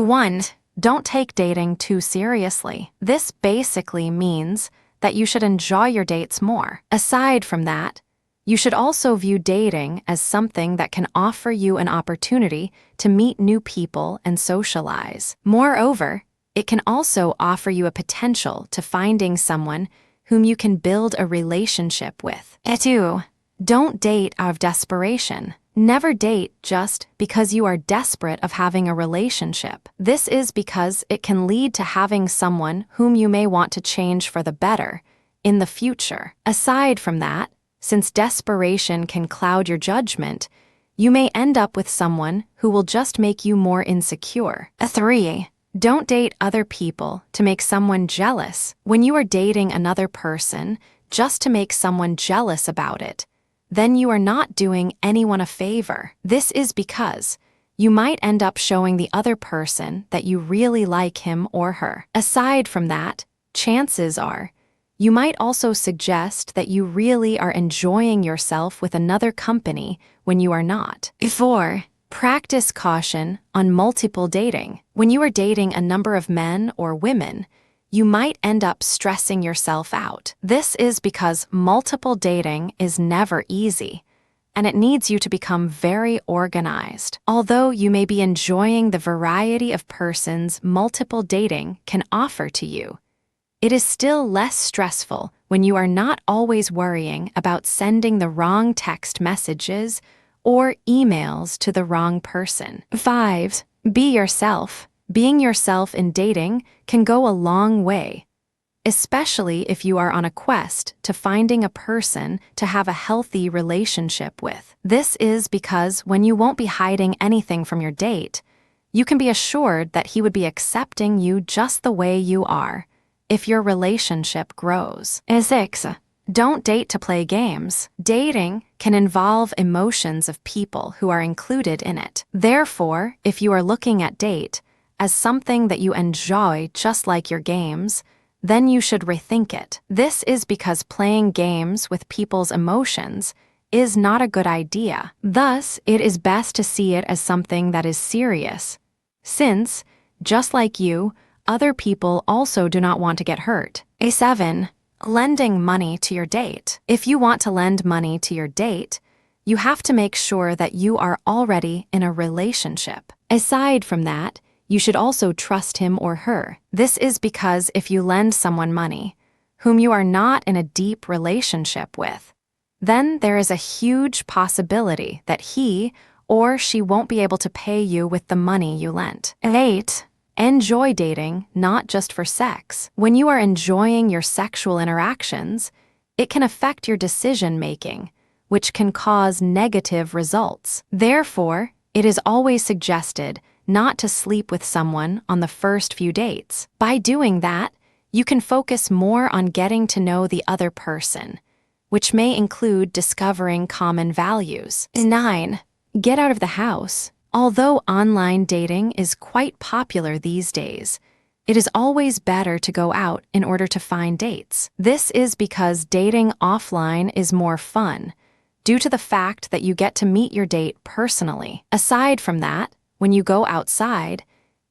1. Don't take dating too seriously. This basically means that you should enjoy your dates more. Aside from that, you should also view dating as something that can offer you an opportunity to meet new people and socialize. Moreover, it can also offer you a potential to finding someone whom you can build a relationship with. 2. Don't date out of desperation. Never date just because you are desperate of having a relationship. This is because it can lead to having someone whom you may want to change for the better in the future. Aside from that, since desperation can cloud your judgment, you may end up with someone who will just make you more insecure. 3. Don't date other people to make someone jealous. When you are dating another person just to make someone jealous about it, then you are not doing anyone a favor. This is because you might end up showing the other person that you really like him or her. Aside from that, chances are you might also suggest that you really are enjoying yourself with another company when you are not. 4. Practice caution on multiple dating. When you are dating a number of men or women, you might end up stressing yourself out. This is because multiple dating is never easy, and it needs you to become very organized. Although you may be enjoying the variety of persons multiple dating can offer to you, it is still less stressful when you are not always worrying about sending the wrong text messages or emails to the wrong person. 5. Be yourself. Being yourself in dating can go a long way, especially if you are on a quest to finding a person to have a healthy relationship with. This is because when you won't be hiding anything from your date, you can be assured that he would be accepting you just the way you are if your relationship grows. 6. Don't date to play games. Dating can involve emotions of people who are included in it. Therefore, if you are looking at date as something that you enjoy just like your games, then you should rethink it. This is because playing games with people's emotions is not a good idea. Thus, it is best to see it as something that is serious, since, just like you, other people also do not want to get hurt. 7. Lending money to your date. If you want to lend money to your date, you have to make sure that you are already in a relationship. Aside from that, you should also trust him or her. This is because if you lend someone money, whom you are not in a deep relationship with, then there is a huge possibility that he or she won't be able to pay you with the money you lent. 8. Enjoy dating, not just for sex. When you are enjoying your sexual interactions, it can affect your decision-making, which can cause negative results. Therefore, it is always suggested not to sleep with someone on the first few dates. By doing that, you can focus more on getting to know the other person, which may include discovering common values. 9. Get out of the house. Although online dating is quite popular these days, it is always better to go out in order to find dates. This is because dating offline is more fun, due to the fact that you get to meet your date personally. Aside from that, when you go outside,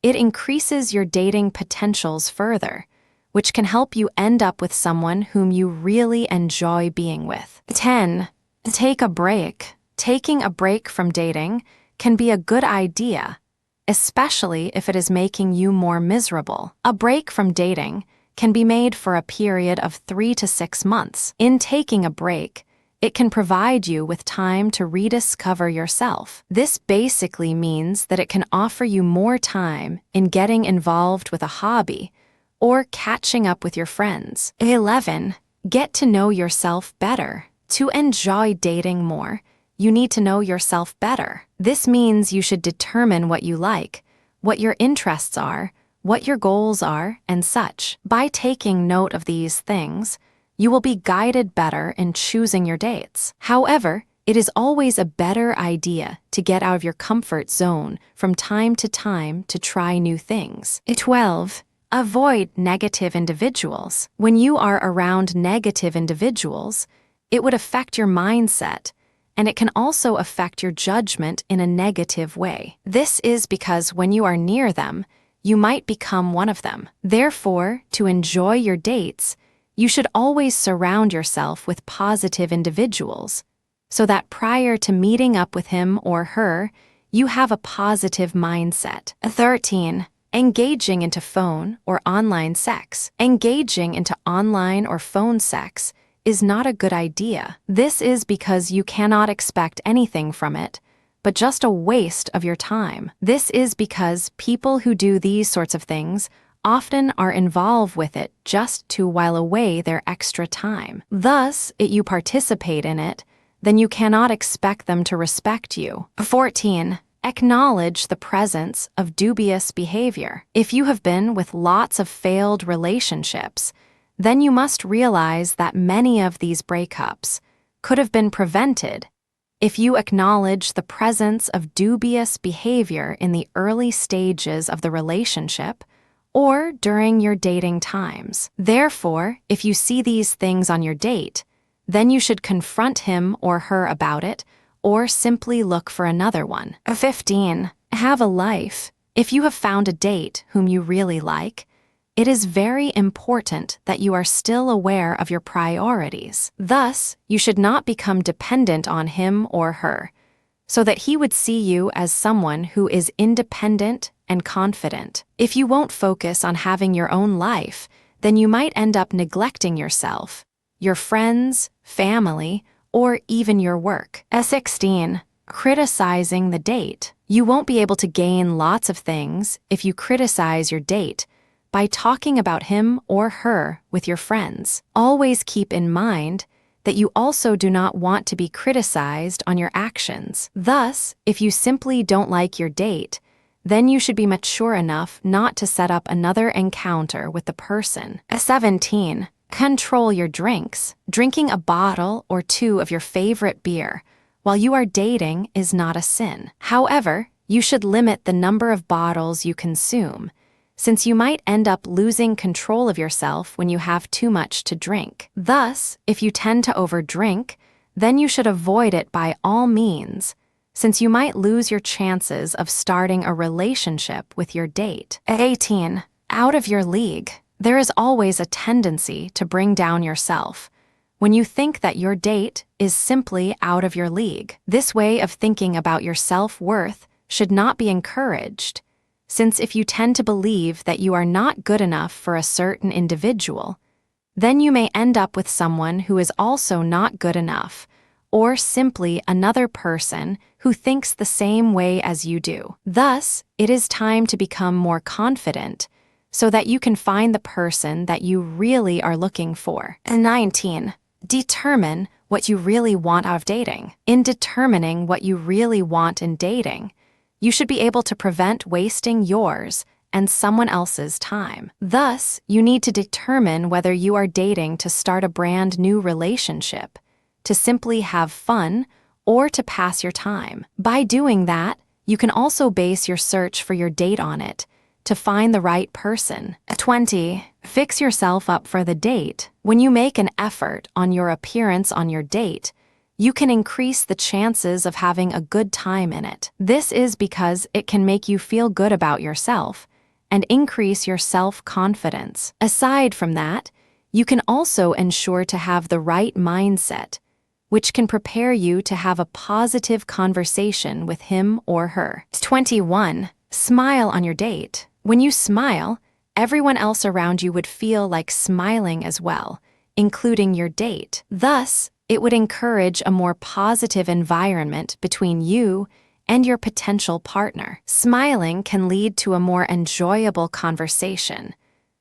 it increases your dating potentials further, which can help you end up with someone whom you really enjoy being with. 10. Take a break. Taking a break from dating can be a good idea, especially if it is making you more miserable. A break from dating can be made for a period of 3 to 6 months. In taking a break, it can provide you with time to rediscover yourself. This basically means that it can offer you more time in getting involved with a hobby or catching up with your friends. 11. Get to know yourself better. To enjoy dating more, you need to know yourself better. This means you should determine what you like, what your interests are, what your goals are, and such. By taking note of these things, you will be guided better in choosing your dates. However, it is always a better idea to get out of your comfort zone from time to time to try new things. 12. Avoid negative individuals. When you are around negative individuals, it would affect your mindset, and it can also affect your judgment in a negative way. This is because when you are near them, you might become one of them. Therefore, to enjoy your dates, you should always surround yourself with positive individuals, so that prior to meeting up with him or her, you have a positive mindset. 13. Engaging into phone or online sex. Engaging into online or phone sex is not a good idea. This is because you cannot expect anything from it, but just a waste of your time. This is because people who do these sorts of things often are involved with it just to while away their extra time. Thus, if you participate in it, then you cannot expect them to respect you. 14. Acknowledge the presence of dubious behavior. If you have been with lots of failed relationships, then you must realize that many of these breakups could have been prevented if you acknowledge the presence of dubious behavior in the early stages of the relationship or during your dating times. Therefore, if you see these things on your date, then you should confront him or her about it, or simply look for another one. 15. Have a life. If you have found a date whom you really like, it is very important that you are still aware of your priorities. Thus, you should not become dependent on him or her, so that he would see you as someone who is independent and confident. If you won't focus on having your own life, then you might end up neglecting yourself, your friends, family, or even your work. 16. Criticizing the date. You won't be able to gain lots of things if you criticize your date by talking about him or her with your friends. Always keep in mind that you also do not want to be criticized on your actions. Thus, if you simply don't like your date, then you should be mature enough not to set up another encounter with the person. 17. Control your drinks. Drinking a bottle or two of your favorite beer while you are dating is not a sin. However, you should limit the number of bottles you consume, since you might end up losing control of yourself when you have too much to drink. Thus, if you tend to overdrink, then you should avoid it by all means, since you might lose your chances of starting a relationship with your date. 18. Out of your league. There is always a tendency to bring down yourself when you think that your date is simply out of your league. This way of thinking about your self-worth should not be encouraged, since if you tend to believe that you are not good enough for a certain individual, then you may end up with someone who is also not good enough, or simply another person who thinks the same way as you do. Thus, it is time to become more confident so that you can find the person that you really are looking for. 19. Determine what you really want out of dating. In determining what you really want in dating, you should be able to prevent wasting yours and someone else's time. Thus, you need to determine whether you are dating to start a brand new relationship, to simply have fun, or to pass your time. By doing that, you can also base your search for your date on it, to find the right person. 20. Fix yourself up for the date. When you make an effort on your appearance on your date, you can increase the chances of having a good time in it. This is because it can make you feel good about yourself and increase your self-confidence. Aside from that, you can also ensure to have the right mindset, which can prepare you to have a positive conversation with him or her. 21. Smile on your date. When you smile, everyone else around you would feel like smiling as well, including your date. Thus, it would encourage a more positive environment between you and your potential partner. Smiling can lead to a more enjoyable conversation,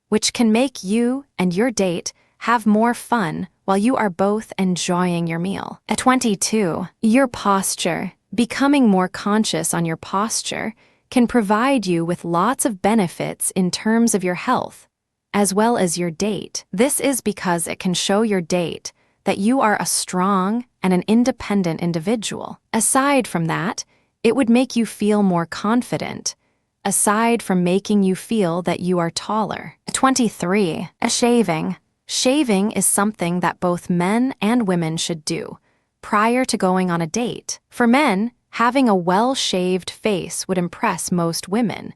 which can make you and your date have more fun while you are both enjoying your meal. 22. Your posture. Becoming more conscious on your posture can provide you with lots of benefits in terms of your health, as well as your date. This is because it can show your date that you are a strong and an independent individual. Aside from that, it would make you feel more confident, aside from making you feel that you are taller. 23. Shaving. Shaving is something that both men and women should do prior to going on a date. For men, having a well-shaved face would impress most women,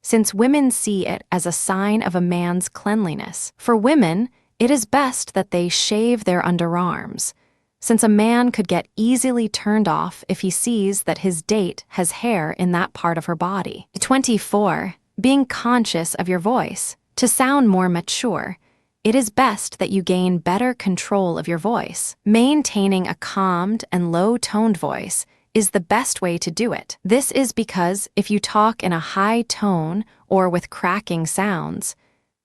since women see it as a sign of a man's cleanliness. For women, it is best that they shave their underarms, since a man could get easily turned off if he sees that his date has hair in that part of her body. 24. Being conscious of your voice. To sound more mature, it is best that you gain better control of your voice. Maintaining a calmed and low-toned voice is the best way to do it. This is because if you talk in a high tone or with cracking sounds,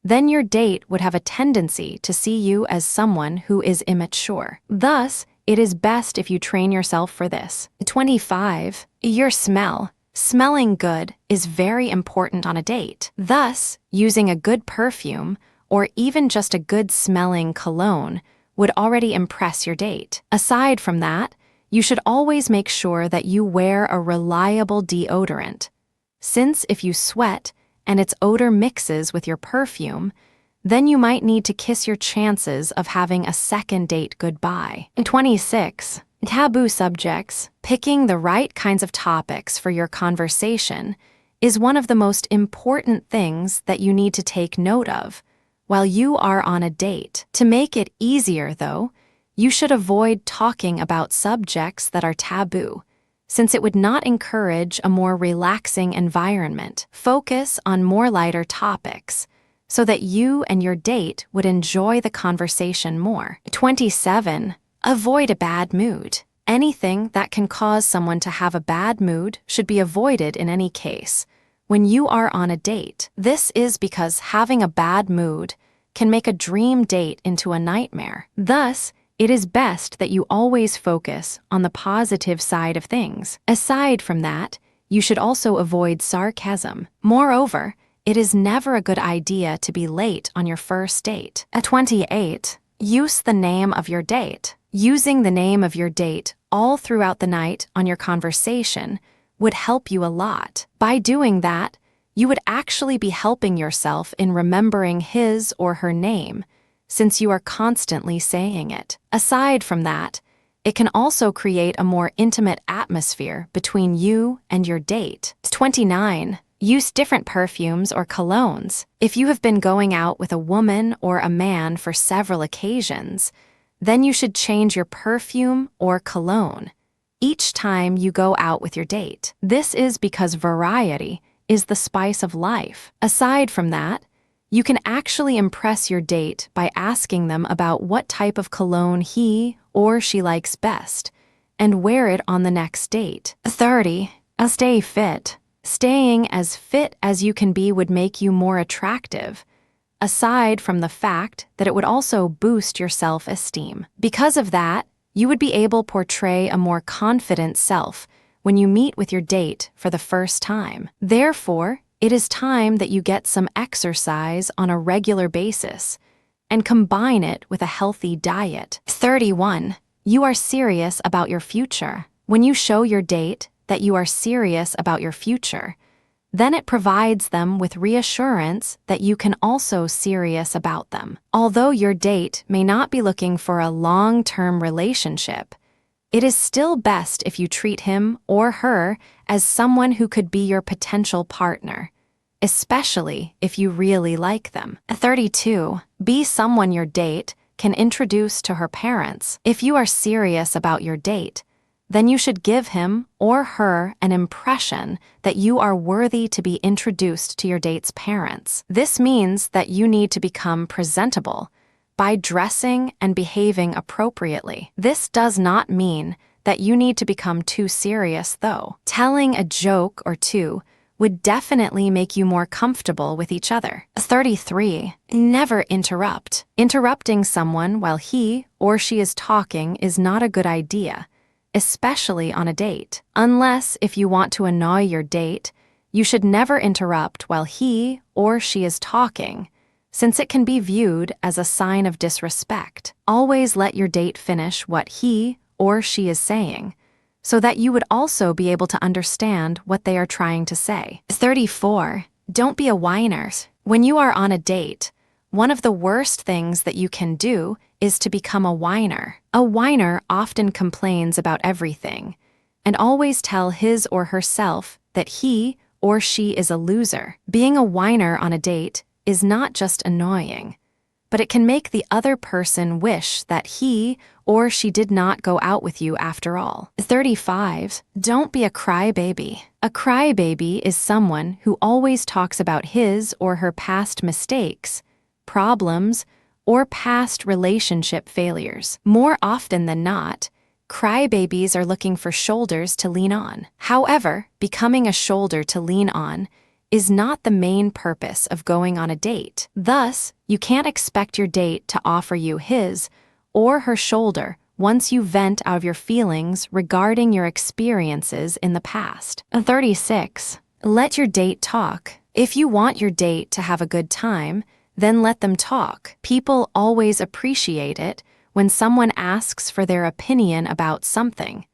then your date would have a tendency to see you as someone who is immature. Thus, it is best if you train yourself for this. 25. Your smell. Smelling good is very important on a date. Thus, using a good perfume or even just a good smelling cologne would already impress your date. Aside from that, you should always make sure that you wear a reliable deodorant, since if you sweat and its odor mixes with your perfume, then you might need to kiss your chances of having a second date goodbye. 26. Taboo subjects. Picking the right kinds of topics for your conversation is one of the most important things that you need to take note of while you are on a date. To make it easier, though, you should avoid talking about subjects that are taboo, since it would not encourage a more relaxing environment. Focus on more lighter topics so that you and your date would enjoy the conversation more. 27. Avoid a bad mood. Anything that can cause someone to have a bad mood should be avoided in any case when you are on a date. This is because having a bad mood can make a dream date into a nightmare. Thus, it is best that you always focus on the positive side of things. Aside from that, you should also avoid sarcasm. Moreover, it is never a good idea to be late on your first date. At 28, use the name of your date. Using the name of your date all throughout the night on your conversation would help you a lot. By doing that, you would actually be helping yourself in remembering his or her name, since you are constantly saying it. Aside from that, it can also create a more intimate atmosphere between you and your date. 29. Use different perfumes or colognes. If you have been going out with a woman or a man for several occasions, then you should change your perfume or cologne each time you go out with your date. This is because variety is the spice of life. Aside from that, you can actually impress your date by asking them about what type of cologne he or she likes best and wear it on the next date. 30. Stay fit. Staying as fit as you can be would make you more attractive, aside from the fact that it would also boost your self-esteem. Because of that, you would be able to portray a more confident self when you meet with your date for the first time. Therefore, it is time that you get some exercise on a regular basis and combine it with a healthy diet. 31. You are serious about your future. When you show your date that you are serious about your future, then it provides them with reassurance that you can also serious about them. Although your date may not be looking for a long-term relationship, it is still best if you treat him or her as someone who could be your potential partner, especially if you really like them. 32. Be someone your date can introduce to her parents. If you are serious about your date, then you should give him or her an impression that you are worthy to be introduced to your date's parents. This means that you need to become presentable by dressing and behaving appropriately. This does not mean that you need to become too serious, though. Telling a joke or two would definitely make you more comfortable with each other. 33. Never interrupt. Interrupting someone while he or she is talking is not a good idea, especially on a date. Unless if you want to annoy your date, you should never interrupt while he or she is talking, since it can be viewed as a sign of disrespect. Always let your date finish what he or she is saying, so that you would also be able to understand what they are trying to say. 34. Don't be a whiner. When you are on a date, one of the worst things that you can do is to become a whiner. A whiner often complains about everything and always tell his or herself that he or she is a loser. Being a whiner on a date is not just annoying, but it can make the other person wish that he or she did not go out with you after all. 35. Don't be a crybaby. A crybaby is someone who always talks about his or her past mistakes, problems, or past relationship failures. More often than not, crybabies are looking for shoulders to lean on. However, becoming a shoulder to lean on is not the main purpose of going on a date. Thus, you can't expect your date to offer you his or her shoulder once you vent out your feelings regarding your experiences in the past. 36. Let your date talk. If you want your date to have a good time, then let them talk. People always appreciate it when someone asks for their opinion about something,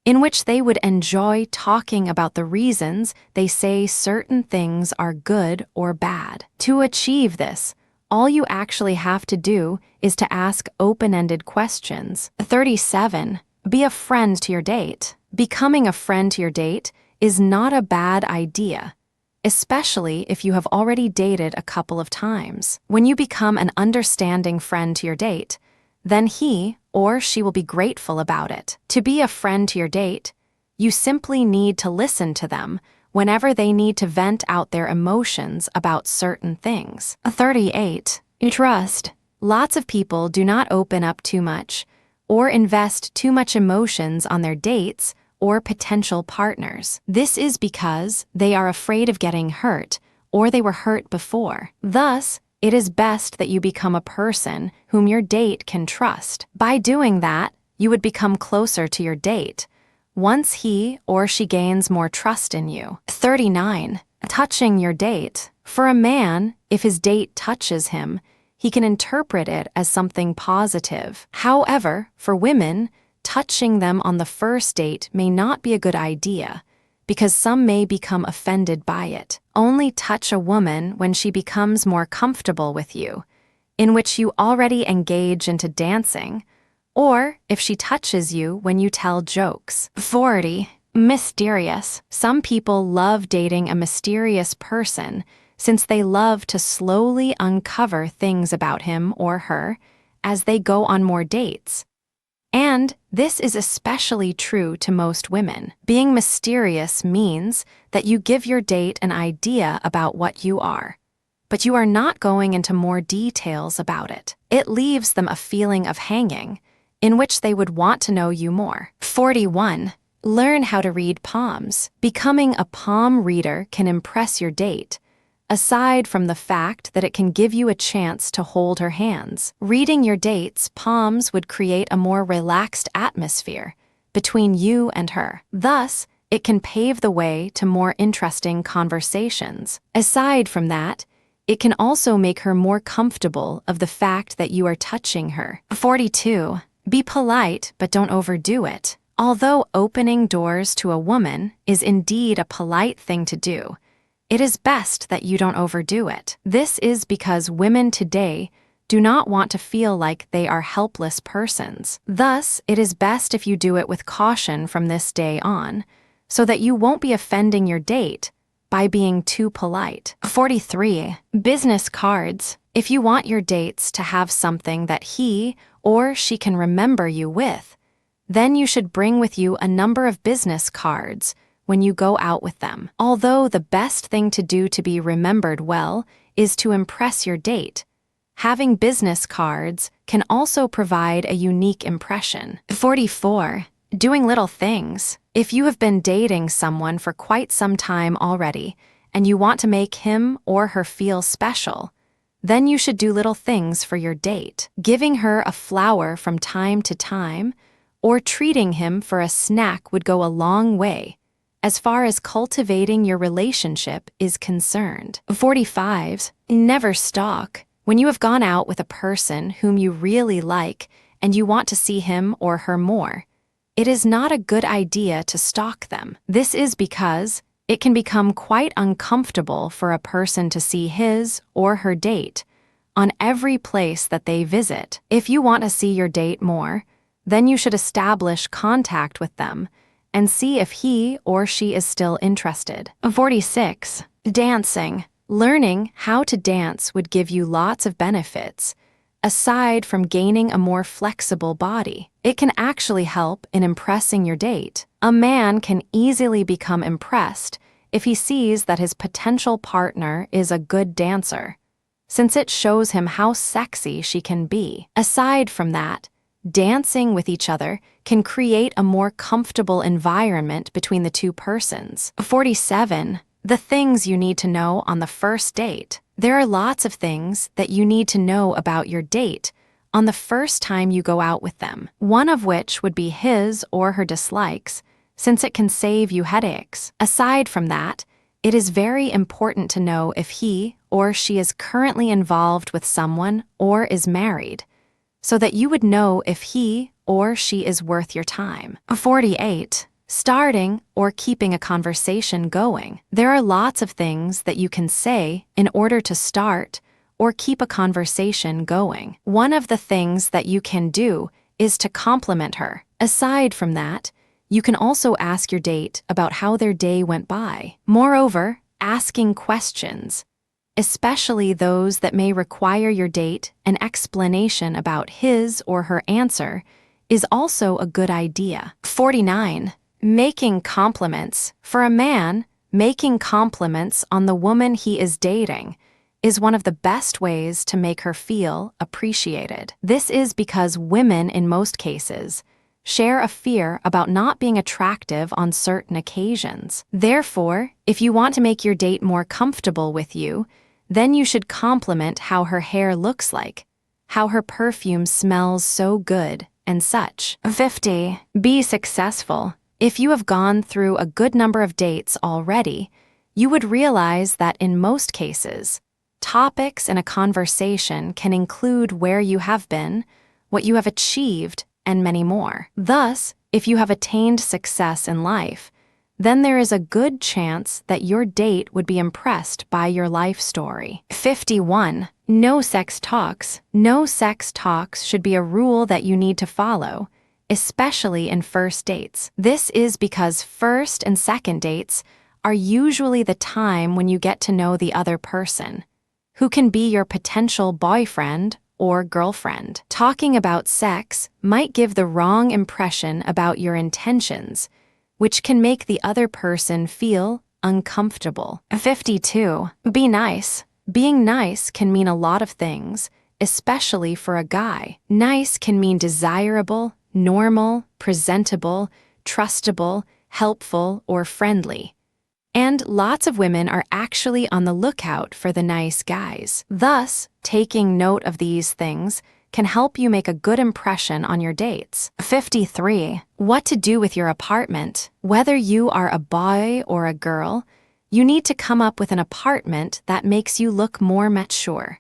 in which they would enjoy talking about the reasons they say certain things are good or bad. To achieve this, all you actually have to do is to ask open-ended questions. 37. Be a friend to your date. Becoming a friend to your date is not a bad idea, especially if you have already dated a couple of times. When you become an understanding friend to your date, then he or she will be grateful about it. To be a friend to your date, you simply need to listen to them whenever they need to vent out their emotions about certain things. 38. Trust. Lots of people do not open up too much or invest too much emotions on their dates or potential partners. This is because they are afraid of getting hurt or they were hurt before. Thus, it is best that you become a person whom your date can trust. By doing that, you would become closer to your date once he or she gains more trust in you. 39. Touching your date. For a man, if his date touches him, he can interpret it as something positive. However, for women, touching them on the first date may not be a good idea, because some may become offended by it. Only touch a woman when she becomes more comfortable with you, in which you already engage into dancing, or if she touches you when you tell jokes. 40. Mysterious. Some people love dating a mysterious person since they love to slowly uncover things about him or her as they go on more dates. And this is especially true to most women. Being mysterious means that you give your date an idea about what you are, but you are not going into more details about it. It leaves them a feeling of hanging, in which they would want to know you more. 41. Learn how to read palms. Becoming a palm reader can impress your date, aside from the fact that it can give you a chance to hold her hands. Reading your date's palms would create a more relaxed atmosphere between you and her. Thus, it can pave the way to more interesting conversations. Aside from that, it can also make her more comfortable of the fact that you are touching her. 42. Be polite, but don't overdo it. Although opening doors to a woman is indeed a polite thing to do, it is best that you don't overdo it. This is because women today do not want to feel like they are helpless persons. Thus, it is best if you do it with caution from this day on, so that you won't be offending your date by being too polite. 43. Business cards. If you want your dates to have something that he or she can remember you with, then you should bring with you a number of business cards when you go out with them. Although the best thing to do to be remembered well is to impress your date, having business cards can also provide a unique impression. 44. Doing little things. If you have been dating someone for quite some time already and you want to make him or her feel special, then you should do little things for your date. Giving her a flower from time to time or treating him for a snack would go a long way as far as cultivating your relationship is concerned. 45. Never stalk. When you have gone out with a person whom you really like and you want to see him or her more, it is not a good idea to stalk them. This is because it can become quite uncomfortable for a person to see his or her date on every place that they visit. If you want to see your date more, then you should establish contact with them and see if he or she is still interested. 46. Dancing. Learning how to dance would give you lots of benefits. Aside from gaining a more flexible body, it can actually help in impressing your date. A man can easily become impressed if he sees that his potential partner is a good dancer, since it shows him how sexy she can be. Aside from that, dancing with each other can create a more comfortable environment between the two persons. 47. The things you need to know on the first date. There are lots of things that you need to know about your date on the first time you go out with them, one of which would be his or her dislikes, since it can save you headaches. Aside from that, it is very important to know if he or she is currently involved with someone or is married, so that you would know if he or she is worth your time. 48. Starting or keeping a conversation going. There are lots of things that you can say in order to start or keep a conversation going. One of the things that you can do is to compliment her. Aside from that, you can also ask your date about how their day went by. Moreover, asking questions, especially those that may require your date an explanation about his or her answer, is also a good idea. 49. Making compliments. For a man, making compliments on the woman he is dating is one of the best ways to make her feel appreciated. This is because women, in most cases, share a fear about not being attractive on certain occasions. Therefore, if you want to make your date more comfortable with you, then you should compliment how her hair looks like, how her perfume smells so good, and such. 50. Be successful. If you have gone through a good number of dates already, you would realize that in most cases, topics in a conversation can include where you have been, what you have achieved, and many more. Thus, if you have attained success in life, then there is a good chance that your date would be impressed by your life story. 51. No sex talks. No sex talks should be a rule that you need to follow, especially in first dates. This is because first and second dates are usually the time when you get to know the other person, who can be your potential boyfriend or girlfriend. Talking about sex might give the wrong impression about your intentions, which can make the other person feel uncomfortable. 52. Be nice. Being nice can mean a lot of things, especially for a guy. Nice can mean desirable, normal, presentable, trustable, helpful, or friendly. And lots of women are actually on the lookout for the nice guys. Thus, taking note of these things can help you make a good impression on your dates. 53. What to do with your apartment. Whether you are a boy or a girl, you need to come up with an apartment that makes you look more mature,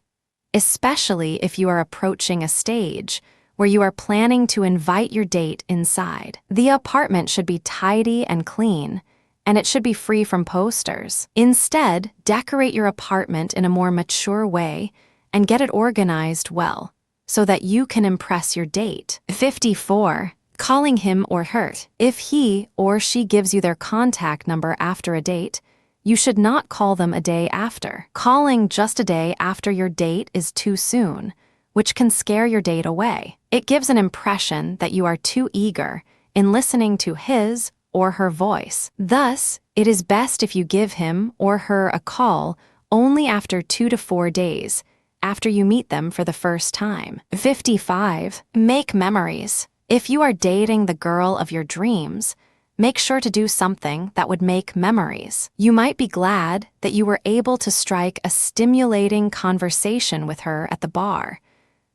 especially if you are approaching a stage where you are planning to invite your date inside. The apartment should be tidy and clean, and it should be free from posters. Instead, decorate your apartment in a more mature way and get it organized well, so that you can impress your date. 54. Calling him or her. If he or she gives you their contact number after a date, you should not call them a day after. Calling just a day after your date is too soon, which can scare your date away. It gives an impression that you are too eager in listening to his or her voice. Thus, it is best if you give him or her a call only after 2 to 4 days after you meet them for the first time. 55. Make memories. If you are dating the girl of your dreams, make sure to do something that would make memories. You might be glad that you were able to strike a stimulating conversation with her at the bar,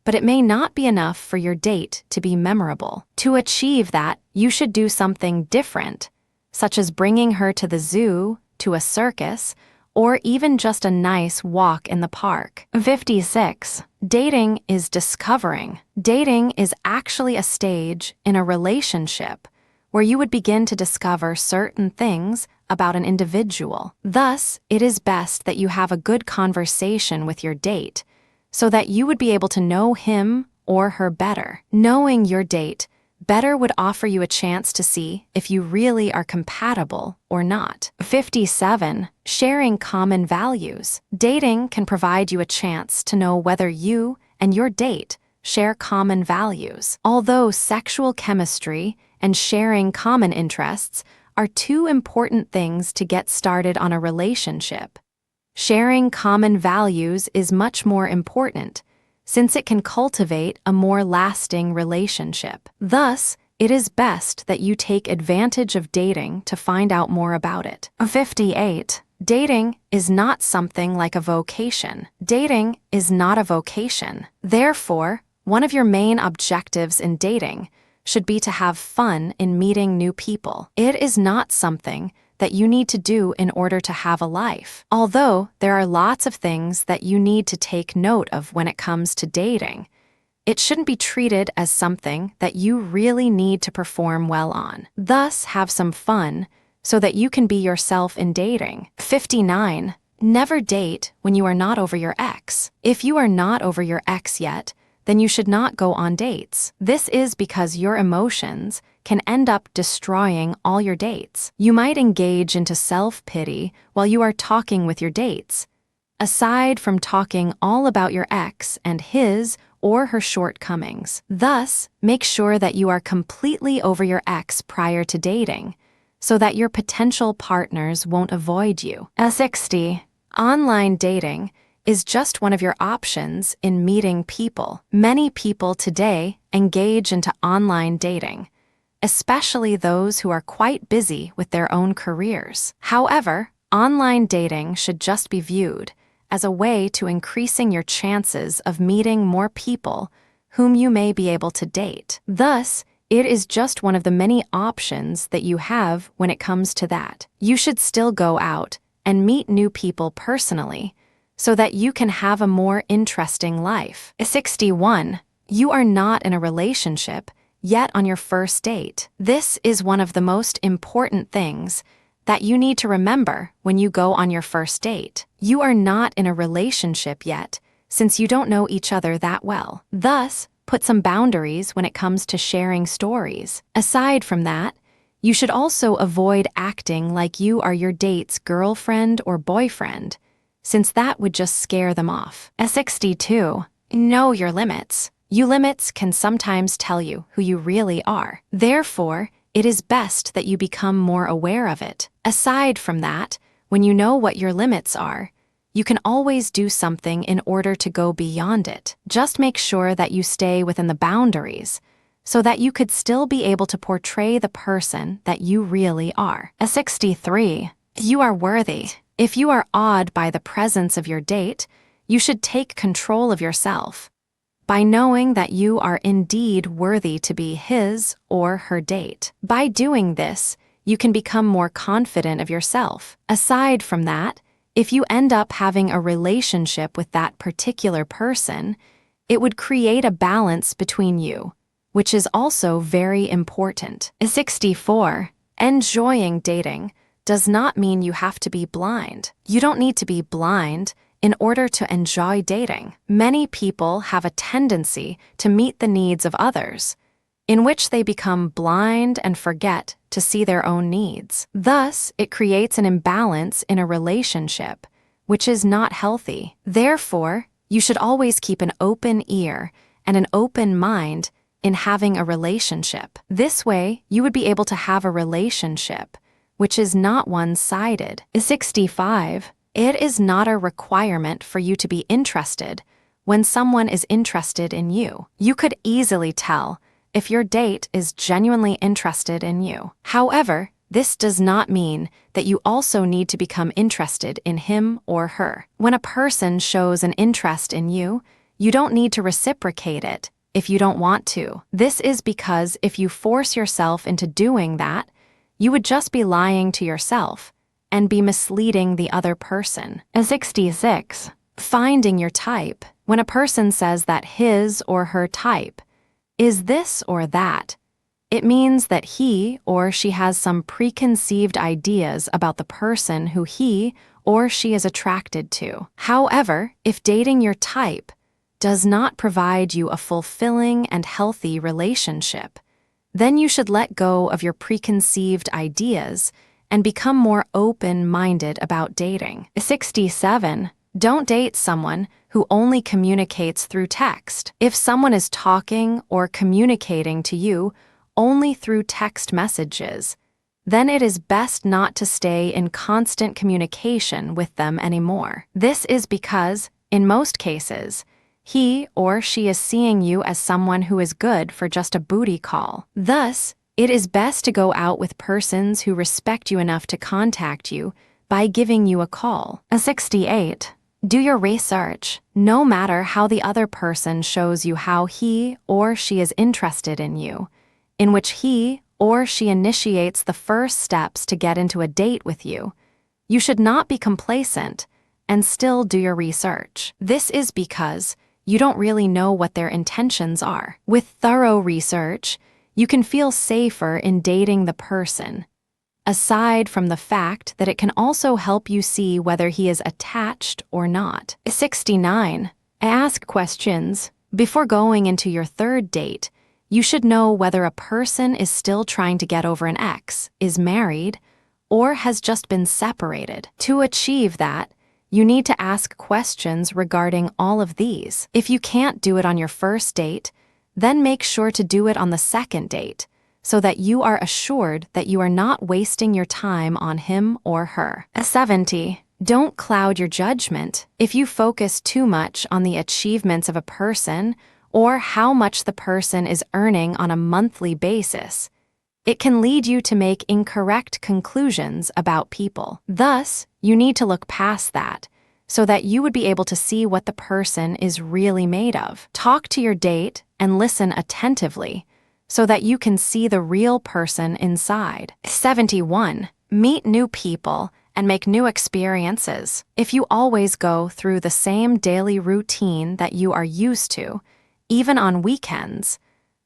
but it may not be enough for your date to be memorable. To achieve that, you should do something different, such as bringing her to the zoo, to a circus, or even just a nice walk in the park. 56. Dating is discovering. Dating is actually a stage in a relationship where you would begin to discover certain things about an individual. Thus, it is best that you have a good conversation with your date so that you would be able to know him or her better. Knowing your date better would offer you a chance to see if you really are compatible or not. 57. Sharing common values. Dating can provide you a chance to know whether you and your date share common values. Although sexual chemistry and sharing common interests are two important things to get started on a relationship, sharing common values is much more important, since it can cultivate a more lasting relationship. Thus, it is best that you take advantage of dating to find out more about it. 58. Dating is not something like a vocation. Dating is not a vocation. Therefore, one of your main objectives in dating should be to have fun in meeting new people. It is not something that you need to do in order to have a life. Although there are lots of things that you need to take note of when it comes to dating, it shouldn't be treated as something that you really need to perform well on. Thus, have some fun so that you can be yourself in dating. 59. Never date when you are not over your ex. If you are not over your ex yet, then you should not go on dates. This is because your emotions can end up destroying all your dates. You might engage into self-pity while you are talking with your dates. Aside from talking all about your ex and his or her shortcomings. Thus, make sure that you are completely over your ex prior to dating, so that your potential partners won't avoid you. 60. Online dating is just one of your options in meeting people. Many people today engage into online dating, especially those who are quite busy with their own careers. However, online dating should just be viewed as a way to increasing your chances of meeting more people whom you may be able to date. Thus, it is just one of the many options that you have when it comes to that. You should still go out and meet new people personally so that you can have a more interesting life. 61. You are not in a relationship yet on your first date. This is one of the most important things that you need to remember when you go on your first date. You are not in a relationship yet, since you don't know each other that well. Thus, put some boundaries when it comes to sharing stories. Aside from that, you should also avoid acting like you are your date's girlfriend or boyfriend, since that would just scare them off. 62. Know your limits. Your limits can sometimes tell you who you really are. Therefore, it is best that you become more aware of it. Aside from that, when you know what your limits are, you can always do something in order to go beyond it. Just make sure that you stay within the boundaries so that you could still be able to portray the person that you really are. 63. You are worthy. If you are awed by the presence of your date, you should take control of yourself by knowing that you are indeed worthy to be his or her date. By doing this, you can become more confident of yourself. Aside from that, if you end up having a relationship with that particular person, it would create a balance between you, which is also very important. 64. Enjoying dating does not mean you have to be blind. You don't need to be blind in order to enjoy dating. Many people have a tendency to meet the needs of others, in which they become blind and forget to see their own needs. Thus, it creates an imbalance in a relationship, which is not healthy. Therefore, you should always keep an open ear and an open mind in having a relationship. This way, you would be able to have a relationship which is not one-sided. 65. It is not a requirement for you to be interested when someone is interested in you. You could easily tell if your date is genuinely interested in you. However, this does not mean that you also need to become interested in him or her. When a person shows an interest in you, you don't need to reciprocate it if you don't want to. This is because if you force yourself into doing that, you would just be lying to yourself and be misleading the other person. 66. Finding your type. When a person says that his or her type is this or that, it means that he or she has some preconceived ideas about the person who he or she is attracted to. However, if dating your type does not provide you a fulfilling and healthy relationship, Then you should let go of your preconceived ideas and become more open-minded about dating. 67. Don't date someone who only communicates through text. If someone is talking or communicating to you only through text messages, then it is best not to stay in constant communication with them anymore. This is because, in most cases, he or she is seeing you as someone who is good for just a booty call. Thus, it is best to go out with persons who respect you enough to contact you by giving you a call. 68. Do your research. No matter how the other person shows you how he or she is interested in you, in which he or she initiates the first steps to get into a date with you, you should not be complacent and still do your research. This is because you don't really know what their intentions are. With thorough research, you can feel safer in dating the person, aside from the fact that it can also help you see whether he is attached or not. 69. Ask questions. Before going into your third date, you should know whether a person is still trying to get over an ex, is married, or has just been separated. To achieve that, you need to ask questions regarding all of these. If you can't do it on your first date, then make sure to do it on the second date, so that you are assured that you are not wasting your time on him or her. 70. Don't cloud your judgment. If you focus too much on the achievements of a person or how much the person is earning on a monthly basis, it can lead you to make incorrect conclusions about people. Thus, you need to look past that so that you would be able to see what the person is really made of. Talk to your date and listen attentively so that you can see the real person inside. 71. Meet new people and make new experiences. If you always go through the same daily routine that you are used to, even on weekends,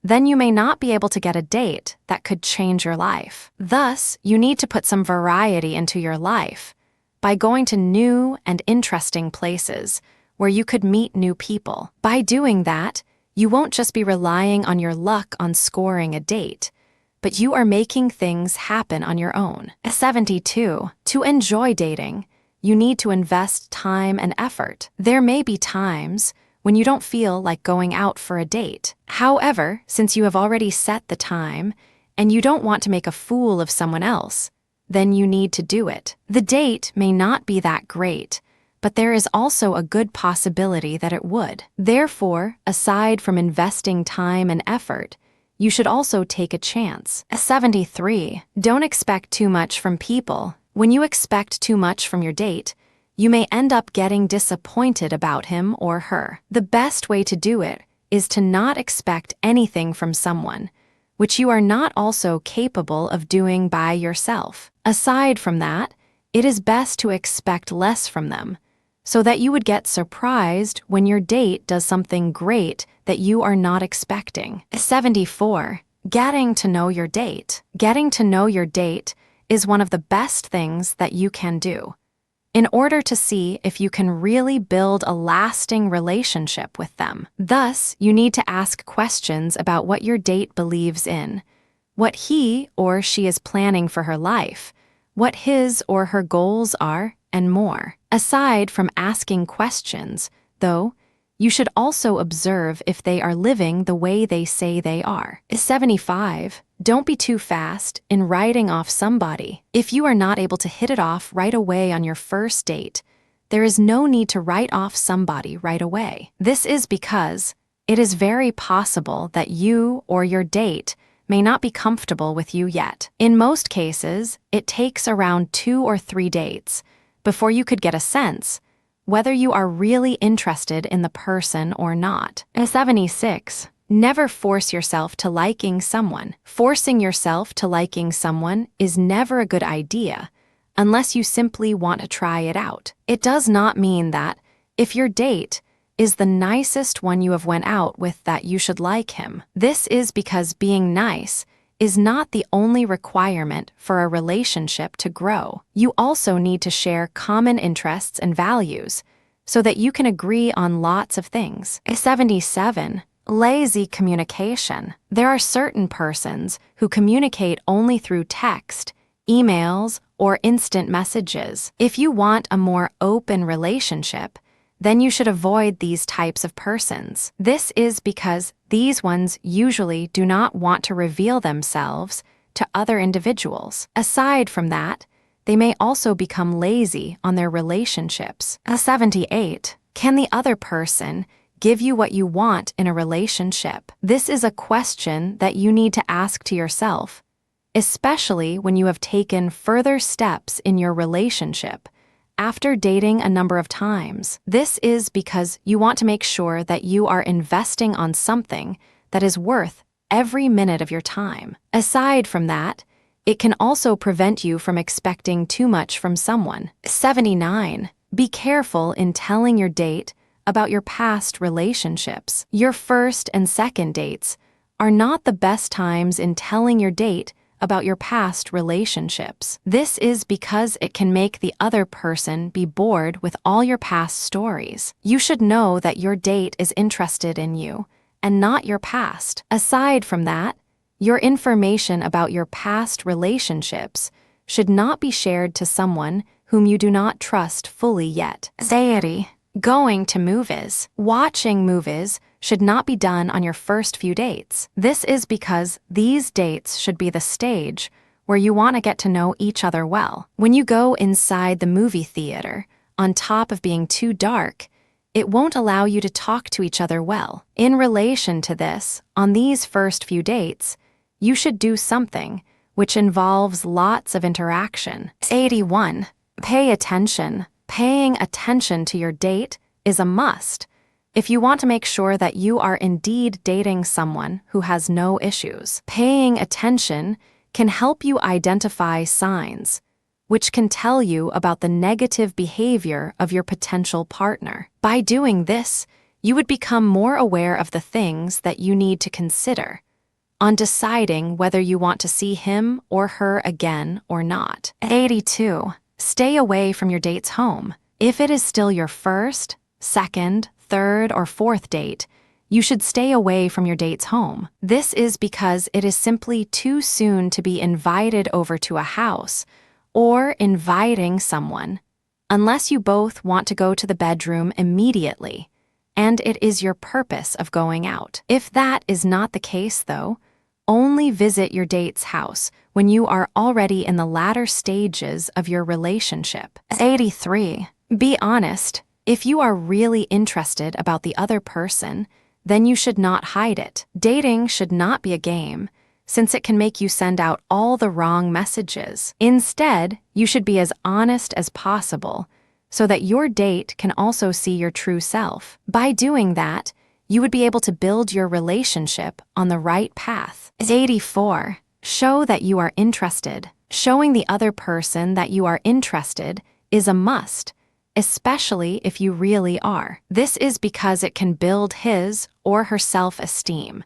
then you may not be able to get a date that could change your life. Thus, you need to put some variety into your life by going to new and interesting places where you could meet new people. By doing that, you won't just be relying on your luck on scoring a date, but you are making things happen on your own. 72. To enjoy dating, you need to invest time and effort. There may be times when you don't feel like going out for a date. However, since you have already set the time and you don't want to make a fool of someone else, then you need to do it. The date may not be that great, but there is also a good possibility that it would. Therefore, aside from investing time and effort, you should also take a chance. 73. Don't expect too much from people. When you expect too much from your date, you may end up getting disappointed about him or her. The best way to do it is to not expect anything from someone, which you are not also capable of doing by yourself. Aside from that, it is best to expect less from them, so that you would get surprised when your date does something great that you are not expecting. 74. Getting to know your date. Getting to know your date is one of the best things that you can do in order to see if you can really build a lasting relationship with them. Thus, you need to ask questions about what your date believes in, what he or she is planning for her life, what his or her goals are, and more. Aside from asking questions, though, you should also observe if they are living the way they say they are. 75. Don't be too fast in writing off somebody. If you are not able to hit it off right away on your first date, there is no need to write off somebody right away. This is because it is very possible that you or your date may not be comfortable with you yet. In most cases, it takes around 2 or 3 dates before you could get a sense whether you are really interested in the person or not. 76. Never force yourself to liking someone. Forcing yourself to liking someone is never a good idea unless you simply want to try it out. It does not mean that if your date is the nicest one you have went out with that you should like him. This is because being nice is not the only requirement for a relationship to grow. You also need to share common interests and values so that you can agree on lots of things. 77. Lazy communication. There are certain persons who communicate only through text, emails, or instant messages. If you want a more open relationship, then you should avoid these types of persons. This is because these ones usually do not want to reveal themselves to other individuals. Aside from that, they may also become lazy on their relationships. 78. Can the other person give you what you want in a relationship? This is a question that you need to ask to yourself, especially when you have taken further steps in your relationship after dating a number of times. This is because you want to make sure that you are investing on something that is worth every minute of your time. Aside from that, it can also prevent you from expecting too much from someone. 79. Be careful in telling your date about your past relationships. Your first and second dates are not the best times in telling your date about your past relationships. This is because it can make the other person be bored with all your past stories. You should know that your date is interested in you and not your past. Aside from that, your information about your past relationships should not be shared to someone whom you do not trust fully yet. 80. Going to movies. Watching movies should not be done on your first few dates. This is because these dates should be the stage where you want to get to know each other well. When you go inside the movie theater, on top of being too dark, it won't allow you to talk to each other well. In relation to this, on these first few dates, you should do something which involves lots of interaction. 81. Pay attention. Paying attention to your date is a must if you want to make sure that you are indeed dating someone who has no issues. Paying attention can help you identify signs, which can tell you about the negative behavior of your potential partner. By doing this, you would become more aware of the things that you need to consider on deciding whether you want to see him or her again or not. 82. Stay away from your date's home. If it is still your first, second, third, or fourth date, you should stay away from your date's home. This is because it is simply too soon to be invited over to a house or inviting someone, unless you both want to go to the bedroom immediately, and it is your purpose of going out. If that is not the case, though, only visit your date's house when you are already in the latter stages of your relationship. 83. Be honest. If you are really interested about the other person, then you should not hide it. Dating should not be a game, since it can make you send out all the wrong messages. Instead, you should be as honest as possible so that your date can also see your true self. By doing that, you would be able to build your relationship on the right path. 84. Show that you are interested. Showing the other person that you are interested is a must, especially if you really are. This is because it can build his or her self-esteem,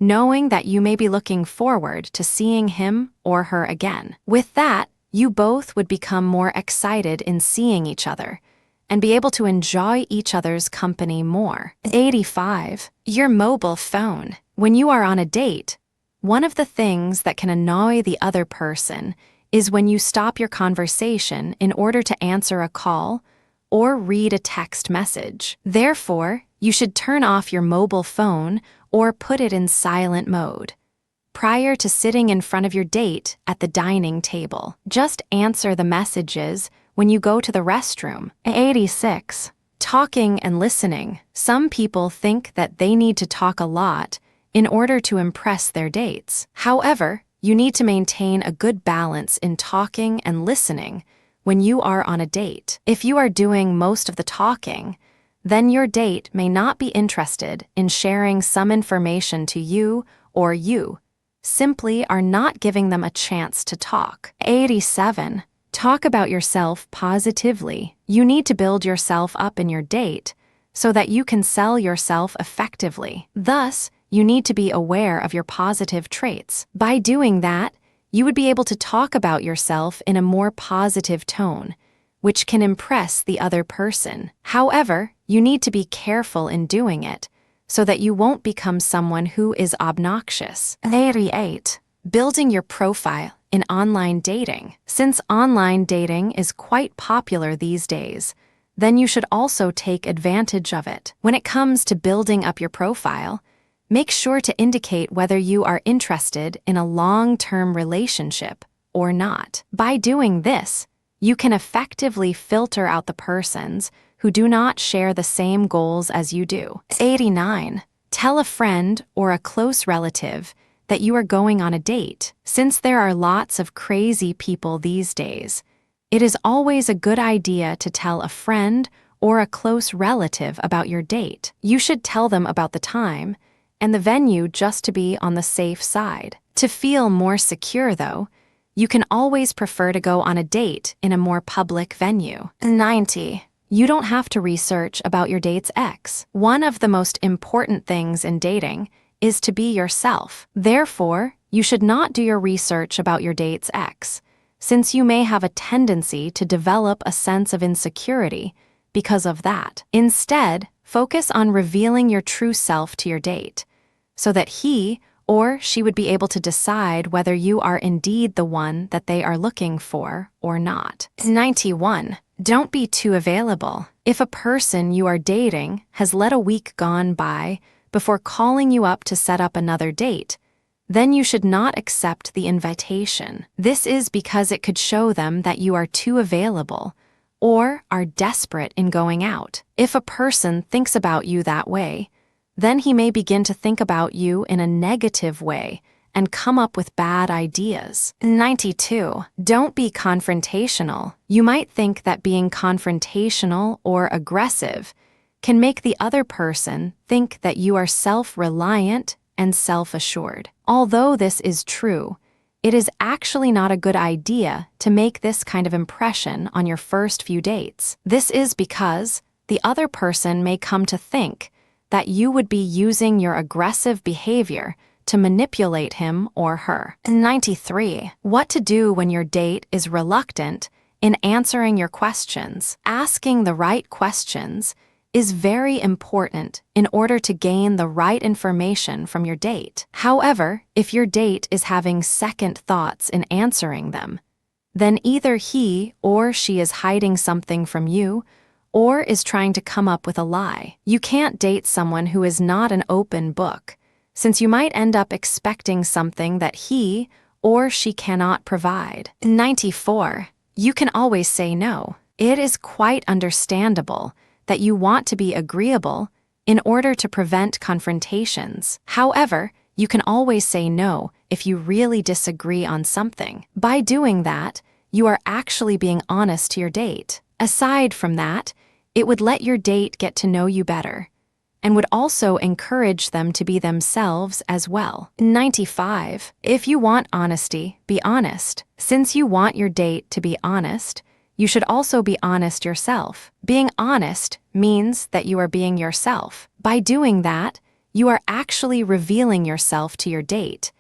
knowing that you may be looking forward to seeing him or her again. With that, you both would become more excited in seeing each other and be able to enjoy each other's company more. 85. Your mobile phone. When you are on a date, one of the things that can annoy the other person is when you stop your conversation in order to answer a call or read a text message. Therefore, you should turn off your mobile phone or put it in silent mode prior to sitting in front of your date at the dining table. Just answer the messages when you go to the restroom. 86. Talking and listening. Some people think that they need to talk a lot in order to impress their dates. However, you need to maintain a good balance in talking and listening when you are on a date. If you are doing most of the talking, then your date may not be interested in sharing some information to you, or you simply are not giving them a chance to talk. 87. Talk about yourself positively. You need to build yourself up in your date so that you can sell yourself effectively. Thus, you need to be aware of your positive traits. By doing that, you would be able to talk about yourself in a more positive tone, which can impress the other person. However, you need to be careful in doing it so that you won't become someone who is obnoxious. 88. Building your profile in online dating. Since online dating is quite popular these days, then you should also take advantage of it. When it comes to building up your profile, make sure to indicate whether you are interested in a long-term relationship or not. By doing this, you can effectively filter out the persons who do not share the same goals as you do. 89. Tell a friend or a close relative that you are going on a date. Since there are lots of crazy people these days, it is always a good idea to tell a friend or a close relative about your date. You should tell them about the time and the venue just to be on the safe side. To feel more secure, though, you can always prefer to go on a date in a more public venue. 90. You don't have to research about your date's ex. One of the most important things in dating is to be yourself. Therefore, you should not do your research about your date's ex, since you may have a tendency to develop a sense of insecurity because of that. Instead, focus on revealing your true self to your date, so that he or she would be able to decide whether you are indeed the one that they are looking for or not. 91. Don't be too available. If a person you are dating has let a week gone by before calling you up to set up another date, then you should not accept the invitation. This is because it could show them that you are too available or are desperate in going out. If a person thinks about you that way, then he may begin to think about you in a negative way and come up with bad ideas. 92. Don't be confrontational. You might think that being confrontational or aggressive can make the other person think that you are self-reliant and self-assured. Although this is true, it is actually not a good idea to make this kind of impression on your first few dates. This is because the other person may come to think that you would be using your aggressive behavior to manipulate him or her. 93. What to do when your date is reluctant in answering your questions. Asking the right questions is very important in order to gain the right information from your date. However, if your date is having second thoughts in answering them, then either he or she is hiding something from you or is trying to come up with a lie. You can't date someone who is not an open book, since you might end up expecting something that he or she cannot provide. 94. You can always say no. It is quite understandable that you want to be agreeable in order to prevent confrontations. However, you can always say no if you really disagree on something. By doing that, you are actually being honest to your date. Aside from that, it would let your date get to know you better and would also encourage them to be themselves as well. 95. If you want honesty, be honest. Since you want your date to be honest, you should also be honest yourself. Being honest means that you are being yourself. By doing that, you are actually revealing yourself to your date,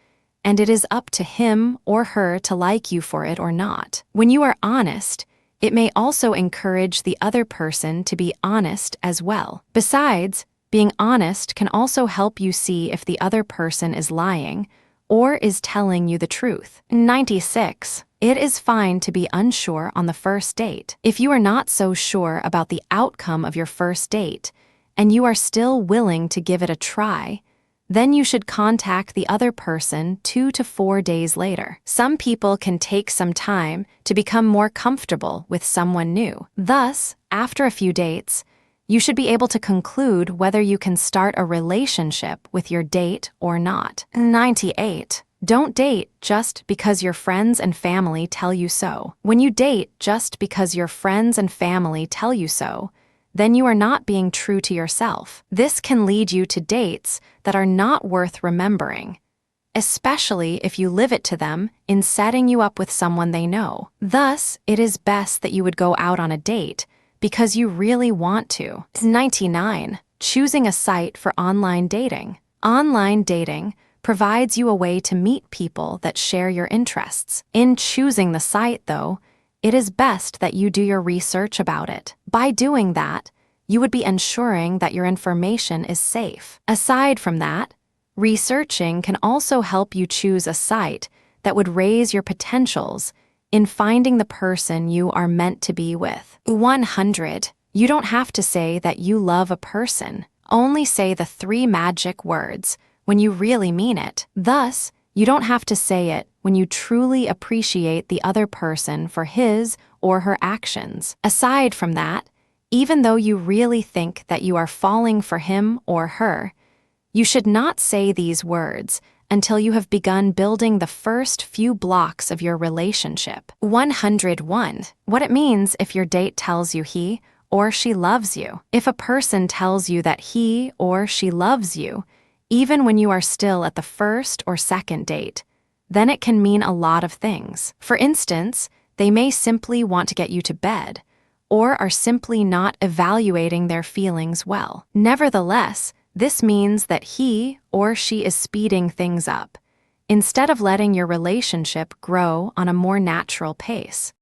and it is up to him or her to like you for it or not. When you are honest, it may also encourage the other person to be honest as well. Besides, being honest can also help you see if the other person is lying or is telling you the truth. 96. It is fine to be unsure on the first date. If you are not so sure about the outcome of your first date, and you are still willing to give it a try, then you should contact the other person 2 to 4 days later. Some people can take some time to become more comfortable with someone new. Thus, after a few dates, you should be able to conclude whether you can start a relationship with your date or not. 98. Don't date just because your friends and family tell you so. When you date just because your friends and family tell you so, then you are not being true to yourself. This can lead you to dates that are not worth remembering, especially if you live it to them in setting you up with someone they know. Thus, it is best that you would go out on a date because you really want to. 99. Choosing a site for online dating. Online dating provides you a way to meet people that share your interests. In choosing the site, though, it is best that you do your research about it. By doing that, you would be ensuring that your information is safe. Aside from that, researching can also help you choose a site that would raise your potentials in finding the person you are meant to be with. 100. You don't have to say that you love a person. Only say the 3 magic words when you really mean it. Thus, you don't have to say it when you truly appreciate the other person for his or her actions. Aside from that, even though you really think that you are falling for him or her, you should not say these words until you have begun building the first few blocks of your relationship. 101. What it means if your date tells you he or she loves you. If a person tells you that he or she loves you, even when you are still at the first or second date, then it can mean a lot of things. For instance, they may simply want to get you to bed, or are simply not evaluating their feelings well. Nevertheless, this means that he or she is speeding things up, instead of letting your relationship grow on a more natural pace.